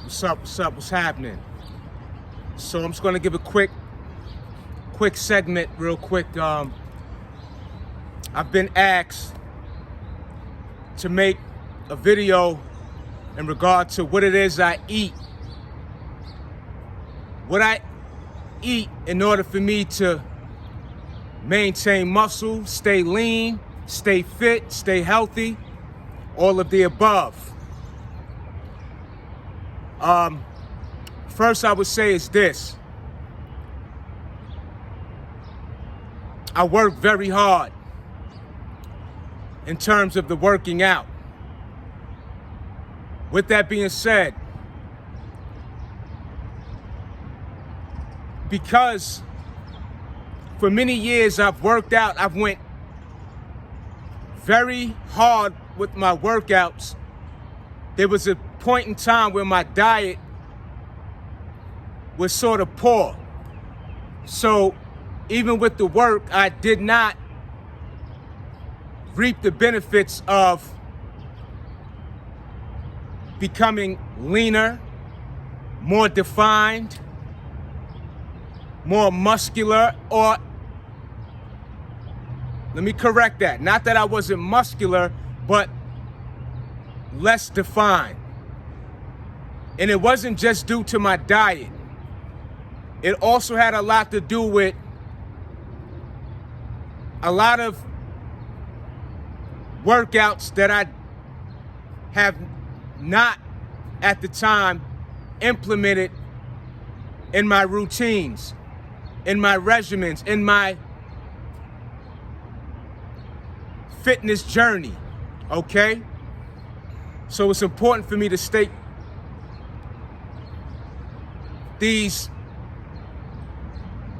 what's happening? So I'm just gonna give a quick segment real quick. I've been asked to make a video in regard to what it is I eat. What I eat in order for me to maintain muscle, stay lean, stay fit, stay healthy, all of the above. First I would say is this. I work very hard in terms of the working out. With that being said, because for many years I've worked out, I've went very hard with my workouts. There was a point in time where my diet was sort of poor. So even with the work, I did not reap the benefits of becoming leaner, more defined, more muscular, or let me correct that. Not that I wasn't muscular, but less defined. And it wasn't just due to my diet. It also had a lot to do with a lot of workouts that I have not at the time implemented in my routines, in my regimens, in my fitness journey, okay? So it's important for me to state these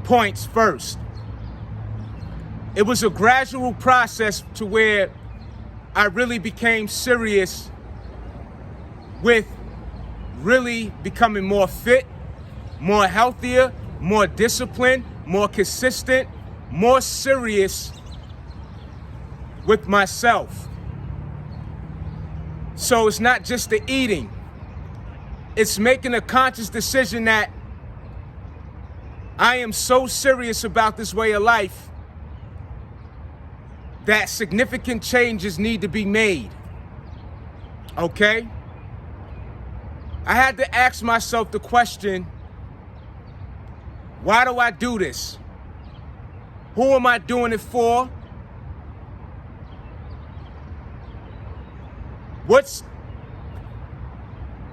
points first. It was a gradual process to where I really became serious with really becoming more fit, more healthier, more disciplined, more consistent, more serious with myself. So it's not just the eating. It's making a conscious decision that I am so serious about this way of life that significant changes need to be made, okay? I had to ask myself the question, why do I do this? Who am I doing it for? What's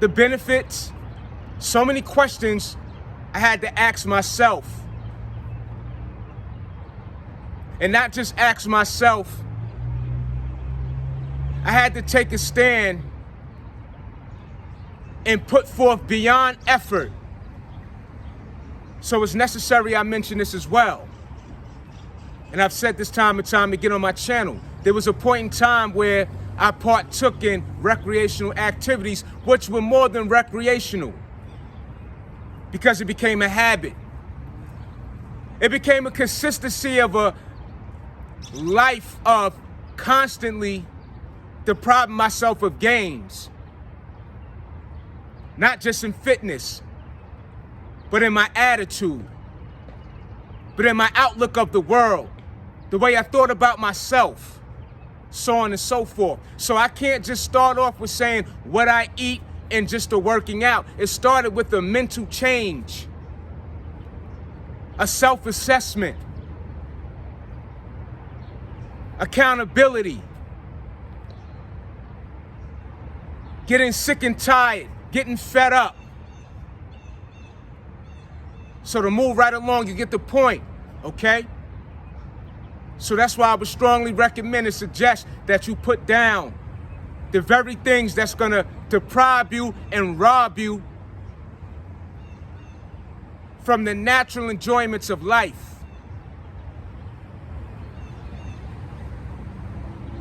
the benefits? So many questions I had to ask myself. And not just ask myself, I had to take a stand and put forth beyond effort. So it's necessary I mention this as well. And I've said this time and time again on my channel. There was a point in time where I partook in recreational activities, which were more than recreational, because it became a habit. It became a consistency of a life of constantly depriving myself of gains. Not just in fitness, but in my attitude, but in my outlook of the world, the way I thought about myself, so on and so forth. So I can't just start off with saying what I eat and just the working out. It started with a mental change, a self-assessment, accountability, getting sick and tired, getting fed up. So to move right along, you get the point, okay? So that's why I would strongly recommend and suggest that you put down the very things that's gonna deprive you and rob you from the natural enjoyments of life.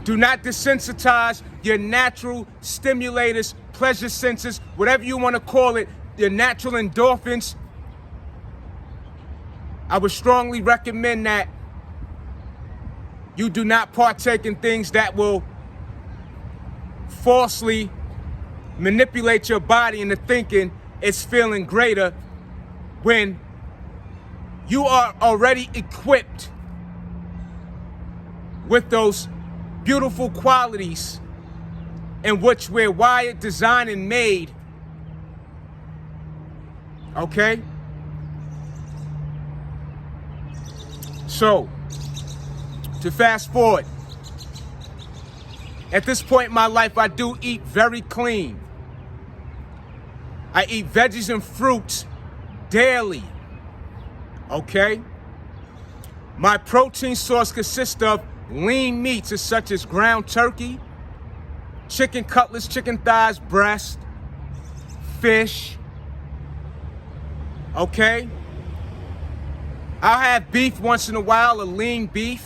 Do not desensitize your natural stimulators, pleasure senses, whatever you want to call it, your natural endorphins. I would strongly recommend that you do not partake in things that will falsely manipulate your body into thinking is feeling greater when you are already equipped with those beautiful qualities in which we're wired, designed, and made. Okay? So, to fast forward, at this point in my life, I do eat very clean. I eat veggies and fruits daily. Okay? My protein source consists of lean meats such as ground turkey, chicken cutlets, chicken thighs, breast, fish. Okay? I'll have beef once in a while, a lean beef.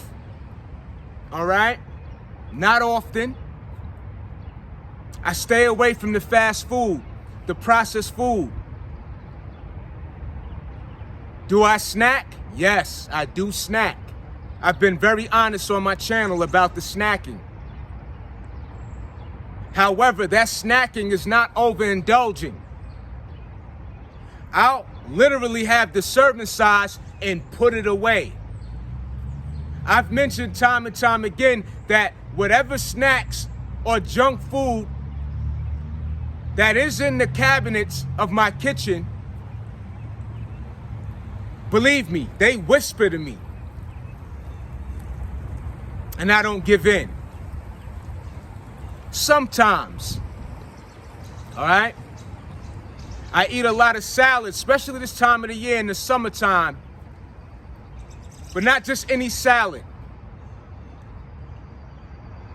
All right? Not often. I stay away from the fast food, the processed food. Do I snack? Yes, I do snack. I've been very honest on my channel about the snacking. However, that snacking is not overindulging. I'll literally have the serving size and put it away. I've mentioned time and time again that whatever snacks or junk food that is in the cabinets of my kitchen, believe me, they whisper to me. And I don't give in. Sometimes. All right? I eat a lot of salad, especially this time of the year in the summertime. But not just any salad.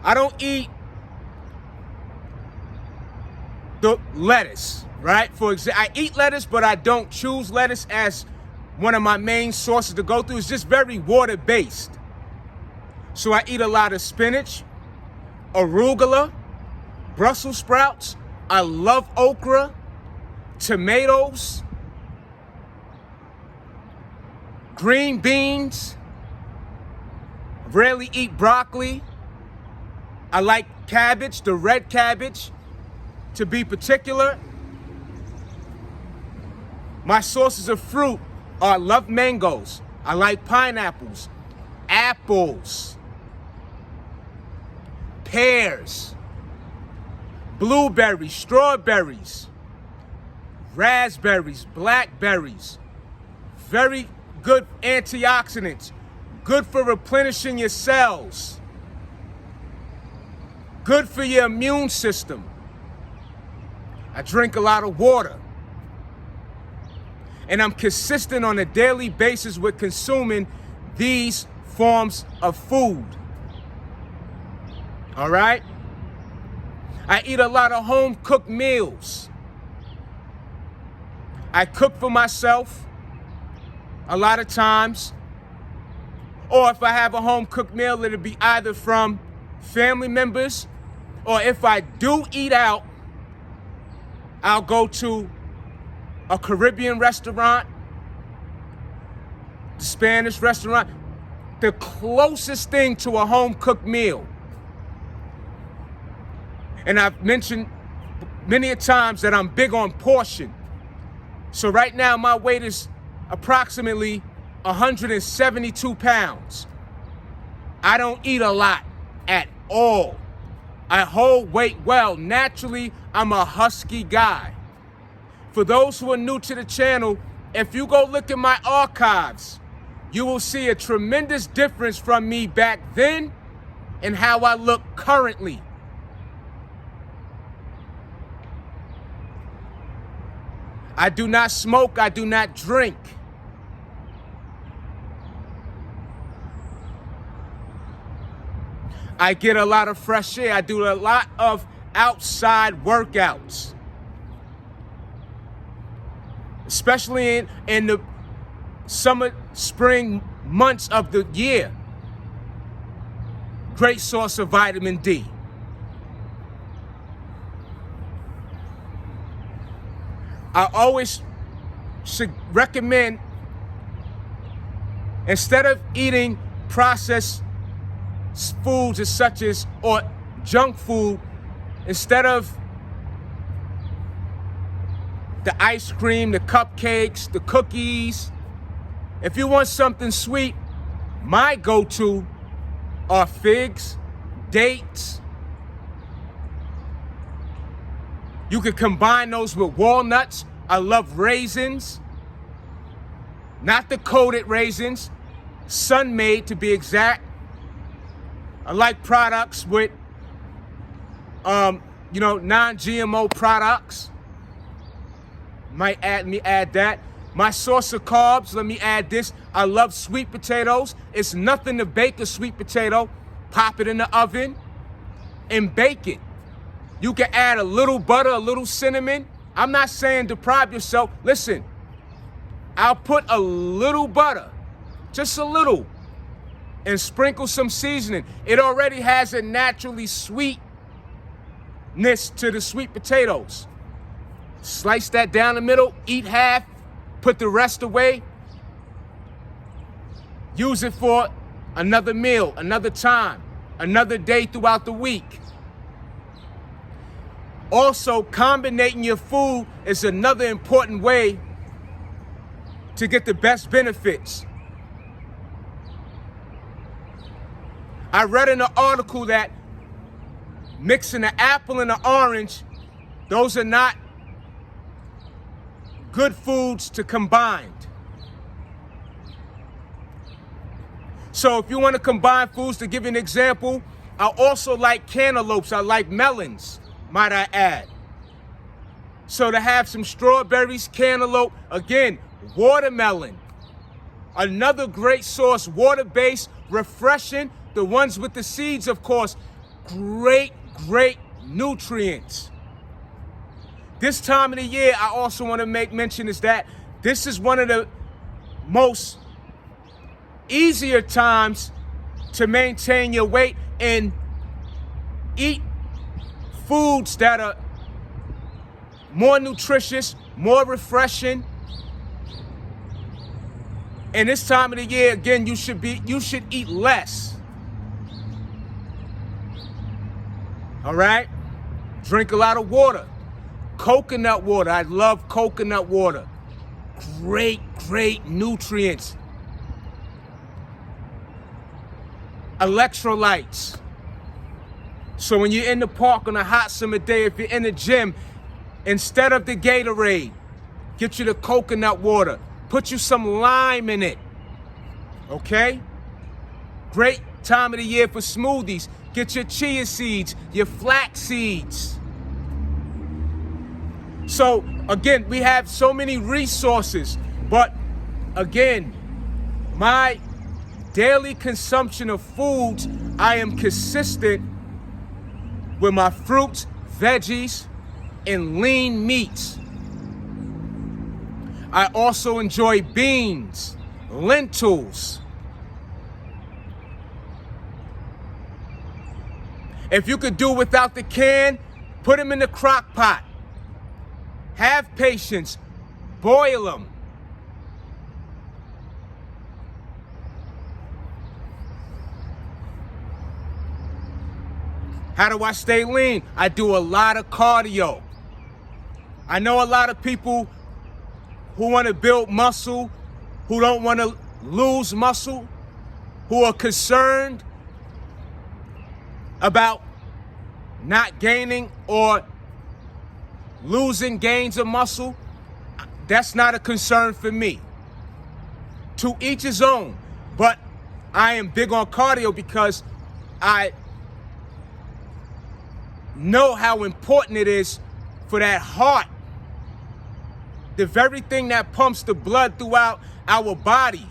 I don't eat the lettuce, right? For example, I eat lettuce, but I don't choose lettuce as one of my main sources to go through. It's just very water-based. So I eat a lot of spinach, arugula, Brussels sprouts. I love okra, tomatoes, green beans. Rarely eat broccoli. I like cabbage, the red cabbage, to be particular. My sources of fruit are I love mangoes. I like pineapples, apples, pears, blueberries, strawberries, raspberries, blackberries. Very good antioxidants. Good for replenishing your cells. Good for your immune system. I drink a lot of water. And I'm consistent on a daily basis with consuming these forms of food. All right? I eat a lot of home-cooked meals. I cook for myself a lot of times. Or if I have a home-cooked meal, it'll be either from family members, or if I do eat out, I'll go to a Caribbean restaurant, Spanish restaurant, the closest thing to a home-cooked meal. And I've mentioned many a times that I'm big on portion. So right now my weight is approximately 172 pounds. I don't eat a lot at all. I hold weight well. Naturally, I'm a husky guy. For those who are new to the channel, if you go look at my archives, you will see a tremendous difference from me back then and how I look currently. I do not smoke, I do not drink. I get a lot of fresh air. I do a lot of outside workouts. Especially in the summer, spring months of the year. Great source of vitamin D. I always should recommend, instead of eating processed foods such as, or junk food, instead of the ice cream, the cupcakes, the cookies. If you want something sweet, my go-to are figs, dates. You can combine those with walnuts. I love raisins. Not the coated raisins, sun-made to be exact. I like products with, non-GMO products. Let me add that. My source of carbs, let me add this. I love sweet potatoes. It's nothing to bake a sweet potato. Pop it in the oven and bake it. You can add a little butter, a little cinnamon. I'm not saying deprive yourself. Listen, I'll put a little butter, just a little, and sprinkle some seasoning. It already has a naturally sweetness to the sweet potatoes. Slice that down the middle, eat half, put the rest away. Use it for another meal, another time, another day throughout the week. Also, combinating your food is another important way to get the best benefits. I read in an article that mixing the apple and the orange, those are not good foods to combine. So if you want to combine foods, to give you an example, I also like cantaloupes. I like melons, might I add. So to have some strawberries, cantaloupe, again, watermelon. Another great source, water-based, refreshing. The ones with the seeds, of course, great nutrients. This time of the year, I also want to make mention is that this is one of the most easier times to maintain your weight and eat foods that are more nutritious, more refreshing. And this time of the year, again, you should eat less. All right? Drink a lot of water. Coconut water. I love coconut water. Great nutrients. Electrolytes. So when you're in the park on a hot summer day, if you're in the gym, instead of the Gatorade, get you the coconut water. Put you some lime in it. Okay? Great time of the year for smoothies. Get your chia seeds, your flax seeds. So, again, we have so many resources. But, again, my daily consumption of foods, I am consistent with my fruits, veggies, and lean meats. I also enjoy beans, lentils. If you could do without the can, put them in the crock pot. Have patience. Boil them. How do I stay lean? I do a lot of cardio. I know a lot of people who want to build muscle, who don't want to lose muscle, who are concerned about not gaining or losing gains of muscle. That's not a concern for me. To each his own. But I am big on cardio because I know how important it is for that heart. The very thing that pumps the blood throughout our body.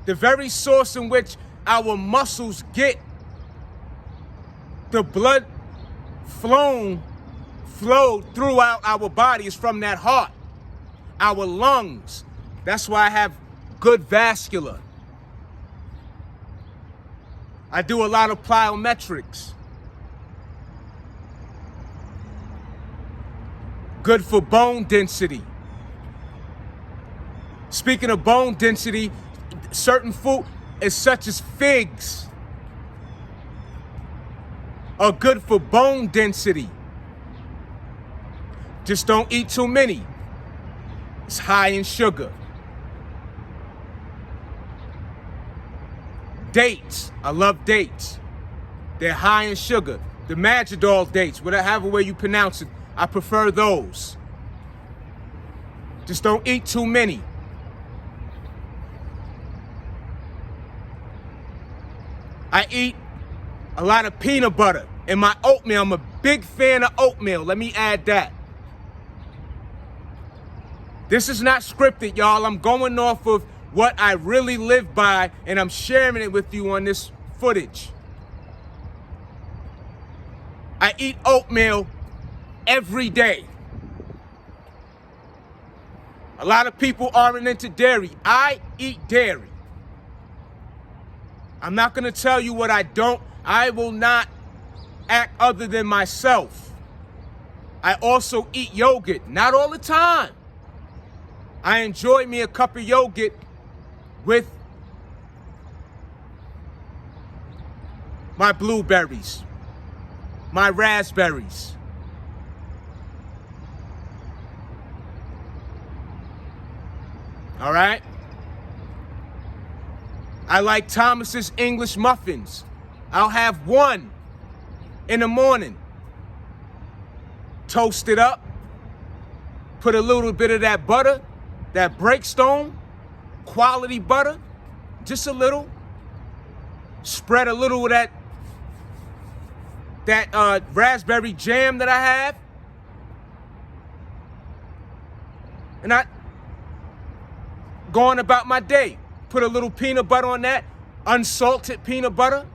The very source in which our muscles get the blood flowed throughout our body is from that heart, our lungs. That's why I have good vascular. I do a lot of plyometrics. Good for bone density. Speaking of bone density, certain food, such as figs, are good for bone density. Just don't eat too many. It's high in sugar. Dates. I love dates. They're high in sugar. The Majidol dates, whatever way you pronounce it, I prefer those. Just don't eat too many. I eat a lot of peanut butter in my oatmeal. I'm a big fan of oatmeal. Let me add that. This is not scripted, y'all. I'm going off of what I really live by, and I'm sharing it with you on this footage. I eat oatmeal every day. A lot of people aren't into dairy. I eat dairy. I'm not going to tell you what I don't. I will not act other than myself. I also eat yogurt, not all the time. I enjoy me a cup of yogurt with my blueberries, my raspberries. All right? I like Thomas's English muffins. I'll have one in the morning. Toast it up. Put a little bit of that butter, that Breakstone, quality butter, just a little. Spread a little of that raspberry jam that I have. And I go on about my day. Put a little peanut butter on that, unsalted peanut butter.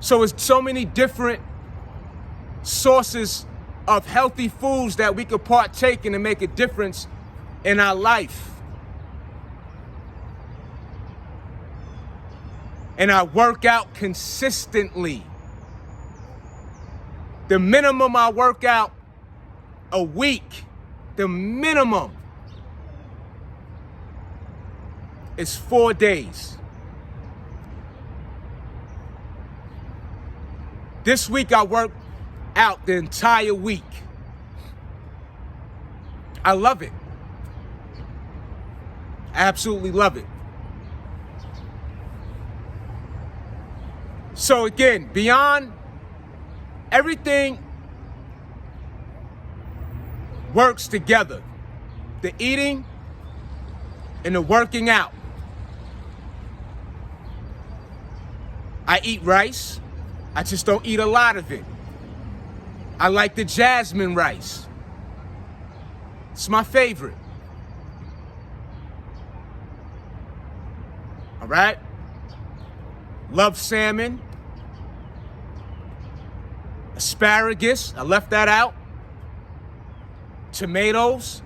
So it's so many different sources of healthy foods that we could partake in and make a difference in our life. And I work out consistently. The minimum I work out a week, the minimum is 4 days. This week I worked out the entire week. I love it. I absolutely love it. So again, beyond everything works together. The eating and the working out. I eat rice. I just don't eat a lot of it. I like the jasmine rice. It's my favorite. All right? Love salmon. Asparagus. I left that out. Tomatoes.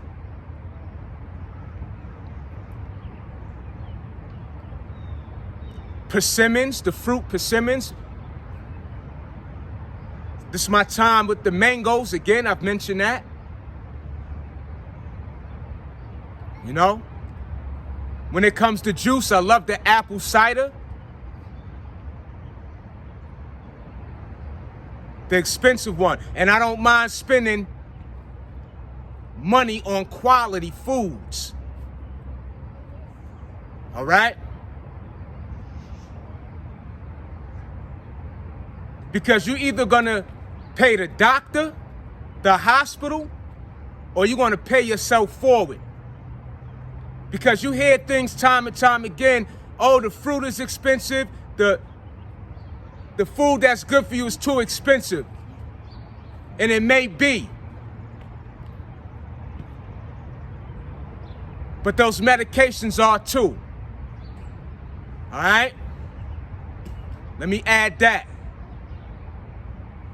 Persimmons, the fruit persimmons. This is my time with the mangoes. Again, I've mentioned that. You know? When it comes to juice, I love the apple cider. The expensive one. And I don't mind spending money on quality foods. All right? Because you're either gonna pay the doctor, the hospital, or you're gonna pay yourself forward. Because you hear things time and time again, oh, the fruit is expensive, the food that's good for you is too expensive. And it may be. But those medications are too. All right? Let me add that.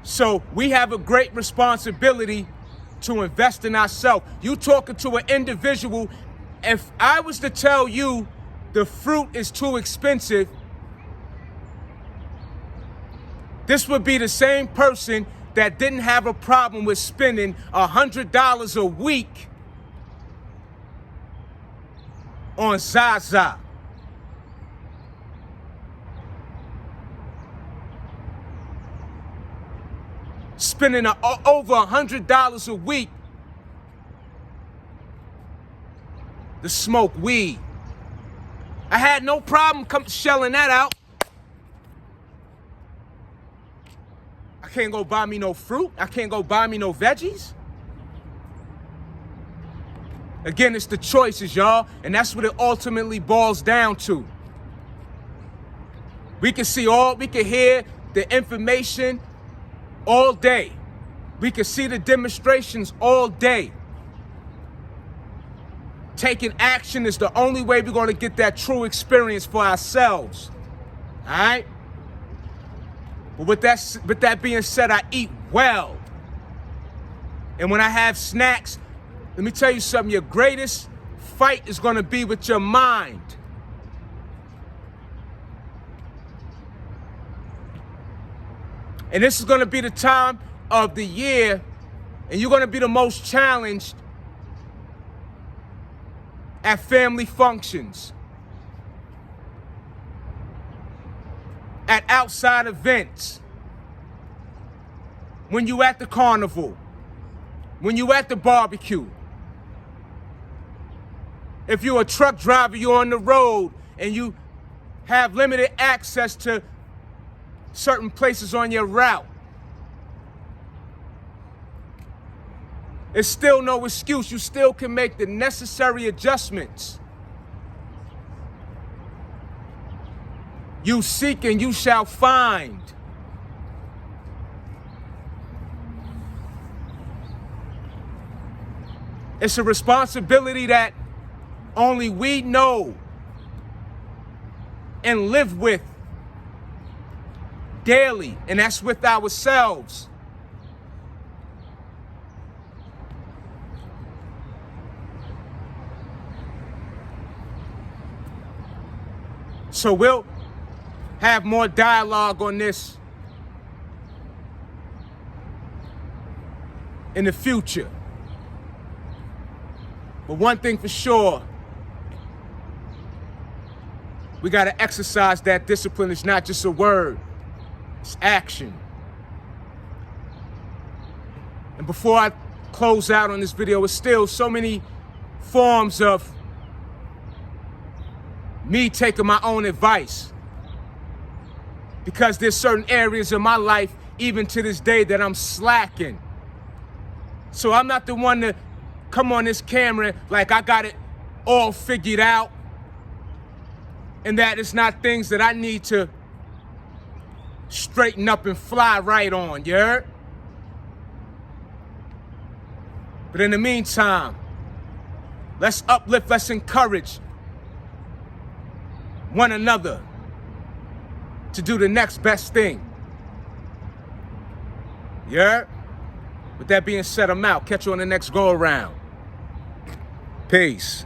So we have a great responsibility to invest in ourselves. You talking to an individual, if I was to tell you the fruit is too expensive, this would be the same person that didn't have a problem with spending $100 a week on Zaza. spending over $100 a week to smoke weed. I had no problem shelling that out. I can't go buy me no fruit. I can't go buy me no veggies. Again, it's the choices, y'all, and that's what it ultimately boils down to. We can hear the information all day. We can see the demonstrations all day. Taking action is the only way we're going to get that true experience for ourselves. All right? But with that being said, I eat well. And when I have snacks, let me tell you something, your greatest fight is going to be with your mind. And this is going to be the time of the year, and you're going to be the most challenged at family functions, at outside events, when you at the carnival, when you at the barbecue. If you're a truck driver, you're on the road and you have limited access to certain places on your route. It's still no excuse. You still can make the necessary adjustments. You seek and you shall find. It's a responsibility that only we know and live with daily, and that's with ourselves. So we'll have more dialogue on this in the future. But one thing for sure, we got to exercise that discipline. It's not just a word, it's action. And before I close out on this video, it's still so many forms of me taking my own advice, because there's certain areas of my life, even to this day, that I'm slacking. So I'm not the one to come on this camera like I got it all figured out, and that it's not things that I need to straighten up and fly right on, you heard? But in the meantime, let's uplift, let's encourage one another to do the next best thing. You heard? With that being said, I'm out. Catch you on the next go around. Peace.